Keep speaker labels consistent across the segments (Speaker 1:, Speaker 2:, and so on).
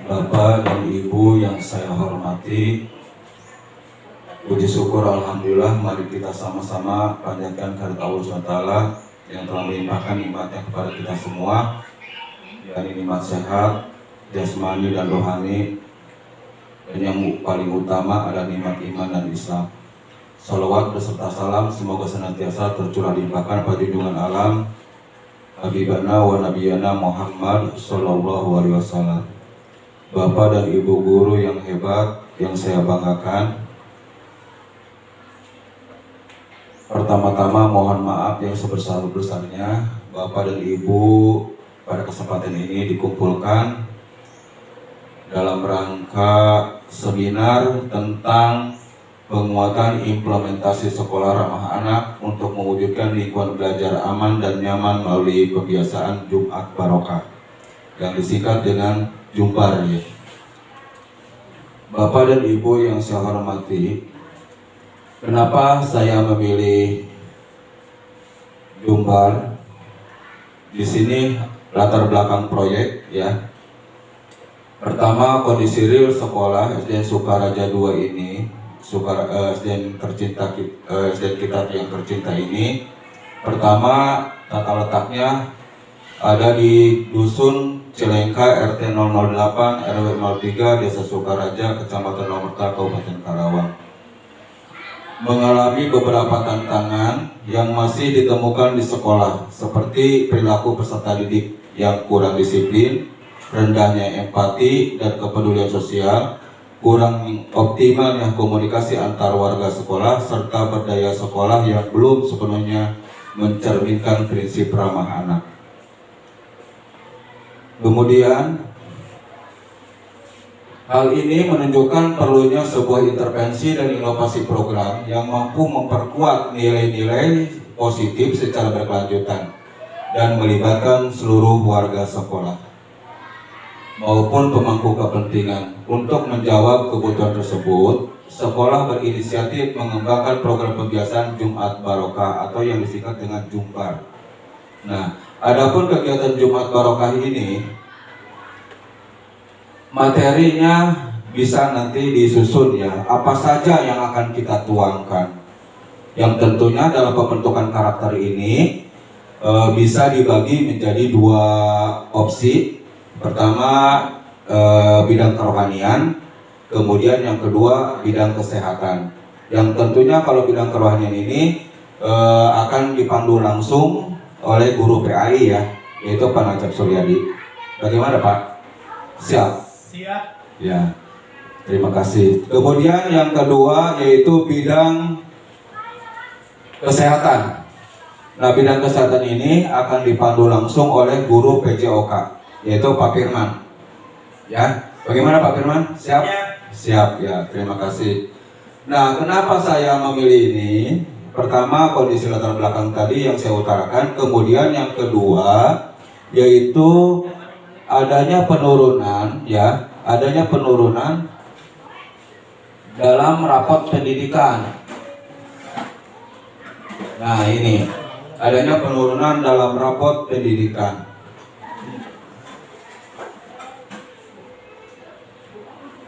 Speaker 1: Bapak dan Ibu yang saya hormati, puji syukur Alhamdulillah, mari kita sama-sama panjatkan kehadirat Allah SWT yang telah melimpahkan nikmatnya kepada kita semua, yakni nikmat sehat, jasmani dan rohani, dan yang paling utama adalah nikmat iman dan Islam. Salawat beserta salam semoga senantiasa tercurah limpahkan pada junjungan alam Habibana wa Nabiyana Muhammad Sallallahu Alaihi Wasallam. Bapak dan Ibu guru yang hebat yang saya banggakan, pertama-tama mohon maaf yang sebesar-besarnya Bapak dan Ibu pada kesempatan ini dikumpulkan dalam rangka seminar tentang penguatan implementasi sekolah ramah anak untuk mewujudkan lingkungan belajar aman dan nyaman melalui kebiasaan Jumat Barokah yang disingkat dengan Jumbar. Bapak dan Ibu yang saya hormati, kenapa saya memilih Jumbar? Di sini latar belakang proyek ya. Pertama, kondisi real sekolah SDN Sukaraja 2 ini, SDN kita yang tercinta ini. Pertama, tata letaknya ada di Dusun Cilengka RT 008 RW 03 Desa Sukaraja, Kecamatan Nomerta, Kabupaten Karawang. Mengalami beberapa tantangan yang masih ditemukan di sekolah, seperti perilaku peserta didik yang kurang disiplin, rendahnya empati dan kepedulian sosial, kurang optimalnya komunikasi antar warga sekolah, serta berdaya sekolah yang belum sepenuhnya mencerminkan prinsip ramah anak. Kemudian, hal ini menunjukkan perlunya sebuah intervensi dan inovasi program yang mampu memperkuat nilai-nilai positif secara berkelanjutan dan melibatkan seluruh warga sekolah maupun pemangku kepentingan. Untuk menjawab kebutuhan tersebut, sekolah berinisiatif mengembangkan program kebiasaan Jumat Barokah atau yang disingkat dengan Jumbar. Nah, adapun kegiatan Jumat Barokah ini, materinya bisa nanti disusun ya, apa saja yang akan kita tuangkan. Yang tentunya dalam pembentukan karakter ini bisa dibagi menjadi dua opsi. Pertama, bidang kerohanian, kemudian yang kedua bidang kesehatan. Yang tentunya kalau bidang kerohanian ini akan dipandu langsung oleh guru PAI ya, yaitu Pak Najab Suryadi. Bagaimana Pak? Siap? Siap. Ya, terima kasih. Kemudian yang kedua yaitu bidang kesehatan. Nah, bidang kesehatan ini akan dipandu langsung oleh guru PJOK, yaitu Pak Firman. Ya, bagaimana Pak Firman? Siap? Siap ya, terima kasih. Nah, kenapa saya memilih ini? Pertama, kondisi latar belakang tadi yang saya utarakan. Kemudian yang kedua yaitu adanya penurunan ya, adanya penurunan dalam rapot pendidikan. Nah, ini adanya penurunan dalam rapot pendidikan.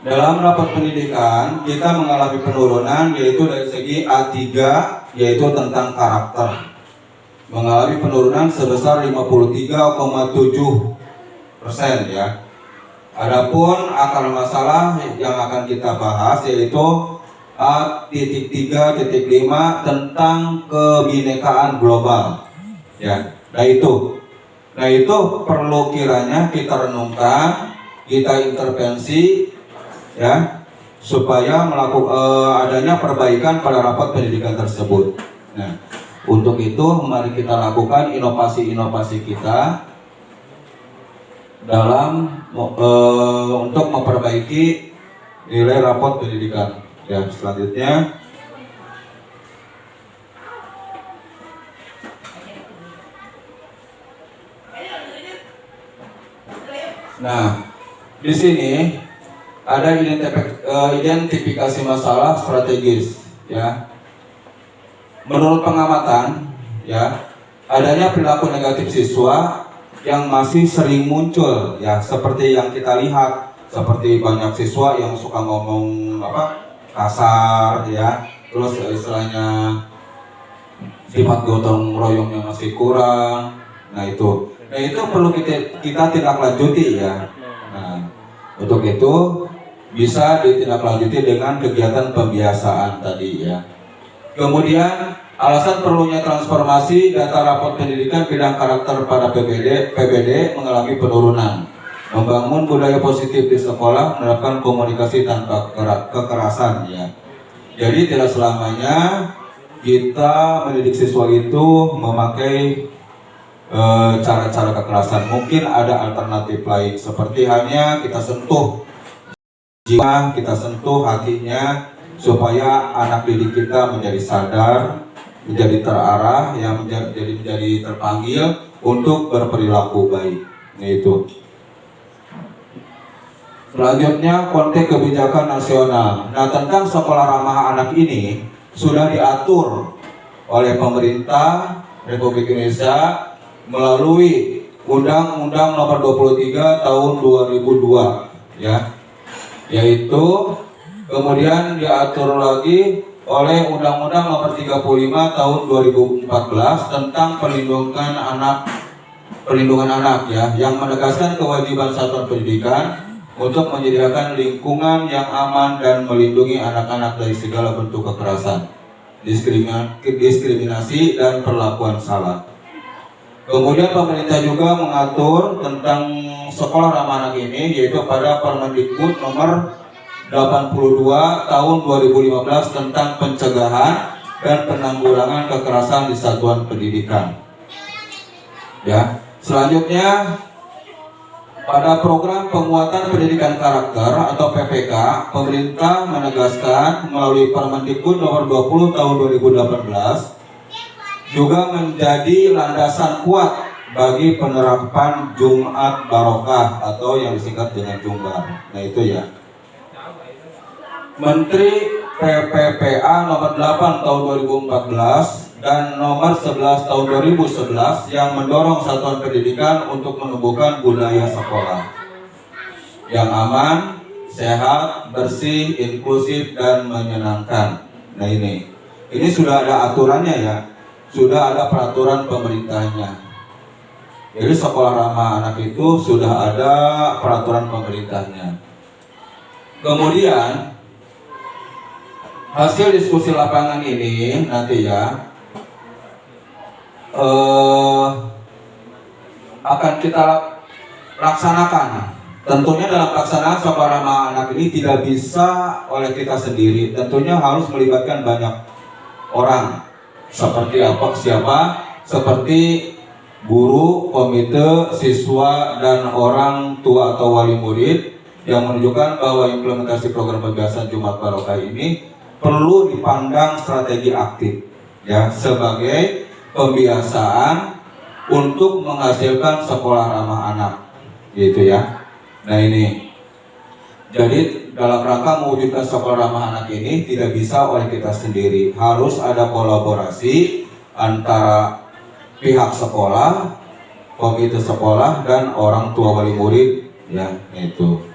Speaker 1: Dalam rapat pendidikan kita mengalami penurunan yaitu dari segi A3 yaitu tentang karakter, mengalami penurunan sebesar 53,7% ya. Adapun akar masalah yang akan kita bahas yaitu A.3.5 tentang kebinekaan global ya. Nah itu perlu kiranya kita renungkan, kita intervensi ya, supaya melakukan adanya perbaikan pada rapat pendidikan tersebut. Nah, untuk itu mari kita lakukan inovasi-inovasi kita dalam untuk memperbaiki nilai rapot pendidikan. Ya, selanjutnya nah, di sini ada identifikasi masalah strategis ya. Menurut pengamatan ya, adanya perilaku negatif siswa yang masih sering muncul ya, seperti yang kita lihat seperti banyak siswa yang suka ngomong kasar ya, terus istilahnya sifat gotong royongnya masih kurang. Nah itu perlu kita tindak lanjuti ya. Nah, untuk itu bisa ditindaklanjuti dengan kegiatan pembiasaan tadi ya. Kemudian alasan perlunya transformasi data rapor pendidikan bidang karakter pada PBD mengalami penurunan. Membangun budaya positif di sekolah, menerapkan komunikasi tanpa kekerasan ya. Jadi tidak selamanya kita mendidik siswa itu memakai cara-cara kekerasan. Mungkin ada alternatif lain, seperti halnya kita sentuh jiwa, kita sentuh hatinya, supaya anak didik kita menjadi sadar, menjadi terarah, yang menjadi terpanggil untuk berperilaku baik. Nah, itu. Selanjutnya, konteks kebijakan nasional. Nah, tentang sekolah ramah anak ini sudah diatur oleh pemerintah Republik Indonesia melalui Undang-Undang Nomor 23 Tahun 2002 ya, yaitu kemudian diatur lagi oleh Undang-Undang Nomor 35 Tahun 2014 tentang perlindungan anak ya, yang menegaskan kewajiban satuan pendidikan untuk menyediakan lingkungan yang aman dan melindungi anak-anak dari segala bentuk kekerasan, diskriminasi, dan perlakuan salah. Kemudian pemerintah juga mengatur tentang sekolah ramah anak ini, yaitu pada Permendikbud nomor 82 tahun 2015 tentang pencegahan dan penanggulangan kekerasan di satuan pendidikan. Ya, selanjutnya pada program penguatan pendidikan karakter atau PPK, pemerintah menegaskan melalui Permendikbud nomor 20 tahun 2018 juga menjadi landasan kuat bagi penerapan Jumat Barokah atau yang disingkat dengan Jumbar. Nah itu ya. Menteri PPPA nomor 8 tahun 2014 dan nomor 11 tahun 2011 yang mendorong satuan pendidikan untuk menumbuhkan budaya sekolah yang aman, sehat, bersih, inklusif, dan menyenangkan. Nah ini sudah ada aturannya ya, sudah ada peraturan pemerintahnya. Jadi sekolah ramah anak itu sudah ada peraturan pemerintahnya. Kemudian hasil diskusi lapangan ini nanti ya akan kita laksanakan. Tentunya dalam pelaksanaan sekolah ramah anak ini tidak bisa oleh kita sendiri. Tentunya harus melibatkan banyak orang. Seperti seperti guru, komite, siswa, dan orang tua atau wali murid, yang menunjukkan bahwa implementasi program pembiasaan Jumat Barokah ini perlu dipandang strategi aktif ya, sebagai pembiasaan untuk menghasilkan sekolah ramah anak gitu ya. Nah ini jadi dalam rangka mewujudkan sekolah ramah anak ini tidak bisa oleh kita sendiri, harus ada kolaborasi antara pihak sekolah, komite sekolah, dan orang tua wali murid ya itu.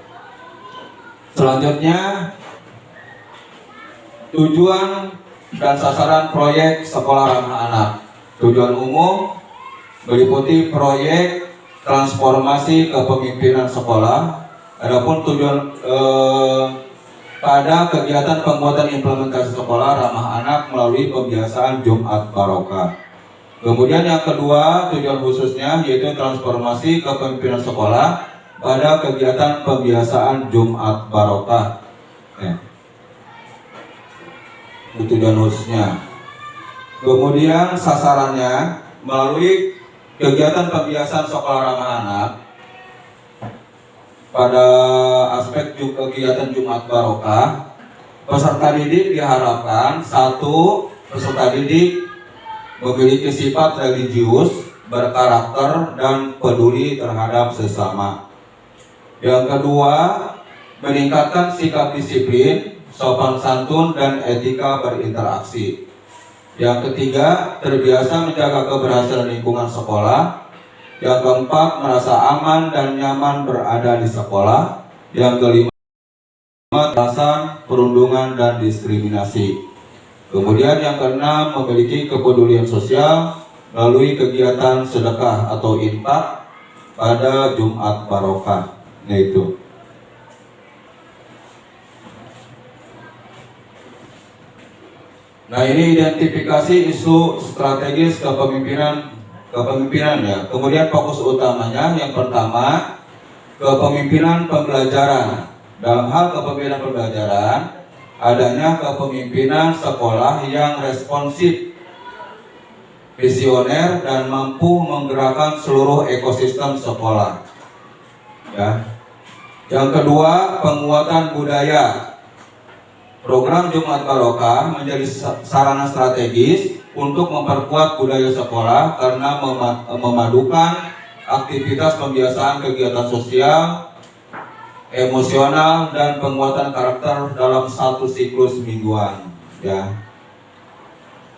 Speaker 1: Selanjutnya tujuan dan sasaran proyek sekolah ramah anak. Tujuan umum meliputi proyek transformasi kepemimpinan sekolah. Adapun tujuan pada kegiatan penguatan implementasi sekolah ramah anak melalui pembiasaan Jumat Barokah. Kemudian yang kedua, tujuan khususnya yaitu transformasi kepemimpinan sekolah pada kegiatan pembiasaan Jumat Barokah. Tujuan khususnya. Kemudian sasarannya melalui kegiatan pembiasaan sekolah ramah anak pada aspek kegiatan Jumat Barokah, peserta didik diharapkan satu, peserta didik memiliki sifat religius, berkarakter, dan peduli terhadap sesama. Yang kedua, meningkatkan sikap disiplin, sopan santun, dan etika berinteraksi. Yang ketiga, terbiasa menjaga keberhasilan lingkungan sekolah. Yang keempat, merasa aman dan nyaman berada di sekolah. Yang kelima, kekerasan, perundungan, dan diskriminasi. Kemudian yang keenam, memiliki kepedulian sosial melalui kegiatan sedekah atau infak pada Jumat Barokah. Nah itu. Nah ini identifikasi isu strategis kepemimpinan ya. Kemudian fokus utamanya yang pertama, kepemimpinan pembelajaran. Dalam hal kepemimpinan pembelajaran, adanya kepemimpinan sekolah yang responsif, visioner, dan mampu menggerakkan seluruh ekosistem sekolah. Ya. Yang kedua, penguatan budaya. Program Jumat Barokah menjadi sarana strategis untuk memperkuat budaya sekolah karena memadukan aktivitas pembiasaan kegiatan sosial, emosional, dan penguatan karakter dalam satu siklus mingguan. Ya.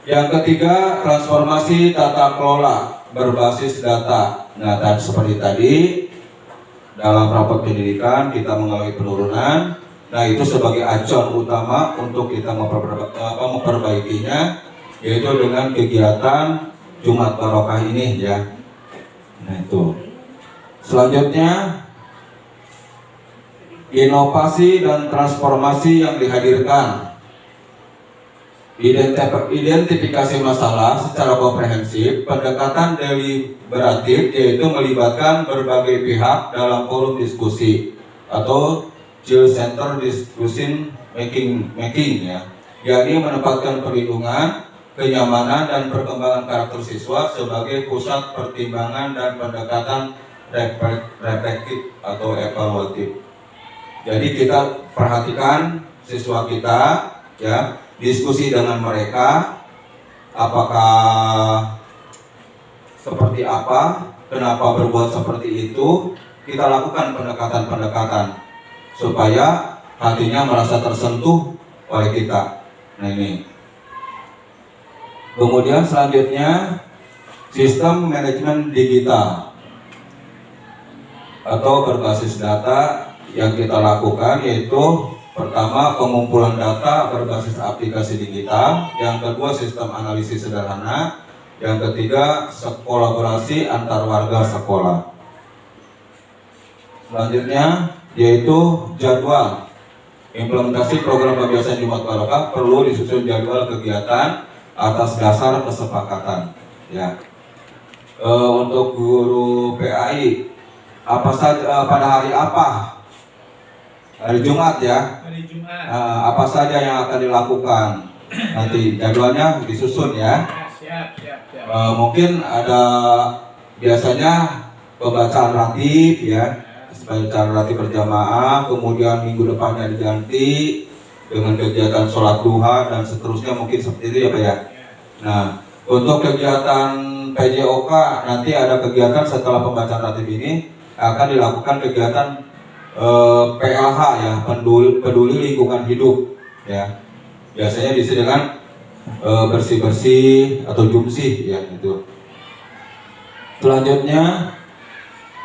Speaker 1: Yang ketiga, transformasi tata kelola berbasis data. Nah, seperti tadi dalam rapat pendidikan kita mengalami penurunan. Nah itu sebagai acuan utama untuk kita memperbaikinya, yaitu dengan kegiatan Jumat Barokah ini ya. Nah itu. Selanjutnya, inovasi dan transformasi yang dihadirkan. Identifikasi masalah secara komprehensif, pendekatan deliberatif, yaitu melibatkan berbagai pihak dalam forum diskusi atau Child Center Discussion Making ya, yakni menempatkan perlindungan, kenyamanan, dan perkembangan karakter siswa sebagai pusat pertimbangan dan pendekatan reflektif atau evaluatif. Jadi kita perhatikan siswa kita ya, diskusi dengan mereka, apakah seperti apa, kenapa berbuat seperti itu, kita lakukan pendekatan-pendekatan supaya hatinya merasa tersentuh oleh kita. Nah ini. Kemudian selanjutnya, sistem manajemen digital atau berbasis data yang kita lakukan, yaitu pertama pengumpulan data berbasis aplikasi digital, yang kedua sistem analisis sederhana, yang ketiga kolaborasi antar warga sekolah. Selanjutnya yaitu jadwal implementasi program pembiasaan Jumat Barokah, perlu disusun jadwal kegiatan atas dasar kesepakatan ya. Untuk guru PAI, apa saja pada hari apa? Hari Jumat ya.
Speaker 2: Hari Jumat.
Speaker 1: Apa saja yang akan dilakukan? Nanti jadwalnya disusun ya.
Speaker 2: Siap.
Speaker 1: Mungkin ada biasanya pembacaan ratib ya, bacaan ratib berjamaah, kemudian minggu depannya diganti dengan kegiatan sholat duha dan seterusnya, mungkin seperti itu ya Pak ya. Nah, untuk kegiatan PJOK nanti ada kegiatan setelah pembacaan ratib ini akan dilakukan kegiatan PLH ya, peduli lingkungan hidup ya. Biasanya diisi dengan bersih-bersih atau jumsih ya gitu. Selanjutnya